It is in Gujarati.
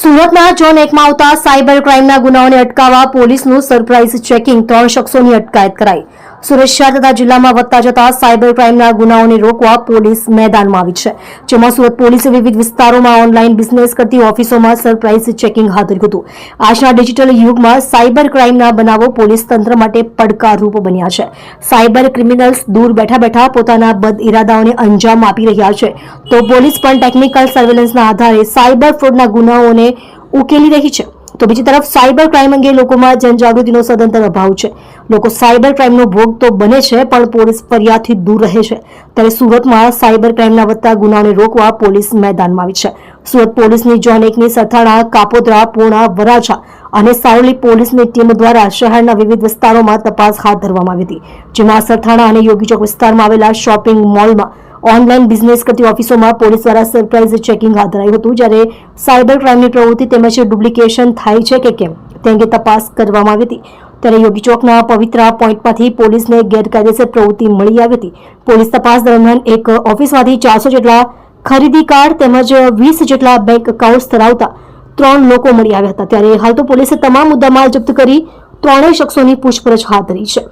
સુરતના ઝોન 1 માં આવતા સાયબર ક્રાઇમના ગુનાઓને અટકાવવા પોલીસનું સરપ્રાઇઝ ચેકિંગ 3 શખ્સોની અટકાયત કરાઈ। સુરત શહેર તથા જિલ્લામાં વધતા જતા સાયબર ક્રાઇમના ગુનાઓને રોકવા પોલીસ મેદાનમાં આવી છે, જેમાં સુરત પોલીસે વિવિધ વિસ્તારોમાં ઓનલાઈન બિઝનેસ કરતી ઓફિસોમાં સરપ્રાઇઝ ચેકિંગ હાથ ધર્યું હતું। આજના ડિજિટલ યુગમાં સાયબર ક્રાઇમના બનાવો પોલીસ તંત્ર માટે પડકારરૂપ બન્યા છે। સાયબર ક્રિમિનલ્સ દૂર બેઠા બેઠા પોતાના બદ ઇરાદાઓને અંજામ આપી રહ્યા છે, તો પોલીસ પણ ટેકનિકલ સર્વેલન્સના આધારે સાયબર ફ્રોડના ગુનાઓને ઉકેલી રહી છે। તો બીજી તરફ સાયબર ક્રાઇમ અંગે લોકોમાં જનજાગૃતિનો સદંતર અભાવ છે। લોકો સાયબર ક્રાઇમનો ભોગ તો બને છે, પણ પોલીસ ફરિયાદથી દૂર રહે છે। ત્યારે સુરતમાં સાયબર ક્રાઇમના વધતા ગુનાઓને રોકવા પોલીસ મેદાનમાં આવી છે। સુરત પોલીસની ઝોન 1ની સરથાણા, કાપોદ્રા, પૂર્ણા, વરાછા અને સારોલી પોલીસની ટીમ દ્વારા શહેરના વિવિધ વિસ્તારોમાં તપાસ હાથ ધરવામાં આવી હતી, જેમાં સરથાણા અને યોગી ચોક વિસ્તારમાં આવેલા શોપિંગ મોલમાં ઓનલાઈન બિઝનેસ કરતી ઓફિસોમાં પોલીસ દ્વારા સરપ્રાઇઝ ચેકિંગ હાથ ધરાયું હતું, જ્યારે સાયબર ક્રાઇમની પ્રવૃત્તિ તેમજ ડુપ્લિકેશન થાય છે કે કેમ તે અંગે તપાસ કરવામાં આવી હતી। ત્યારે યોગી ચોકના પવિત્રા પોઈન્ટમાંથી પોલીસને ગેરકાયદેસર પ્રવૃત્તિ મળી આવી હતી। પોલીસ તપાસ દરમિયાન એક ઓફિસમાંથી 400 જેટલા ખરીદી કાર્ડ તેમજ 20 જેટલા બેંક એકાઉન્ટ્સ ધરાવતા 3 લોકો મળી આવ્યા હતા। ત્યારે હાલ તો પોલીસે તમામ મુદ્દામાલ જપ્ત કરી 3 શખ્સોની પૂછપરછ હાથ ધરી છે।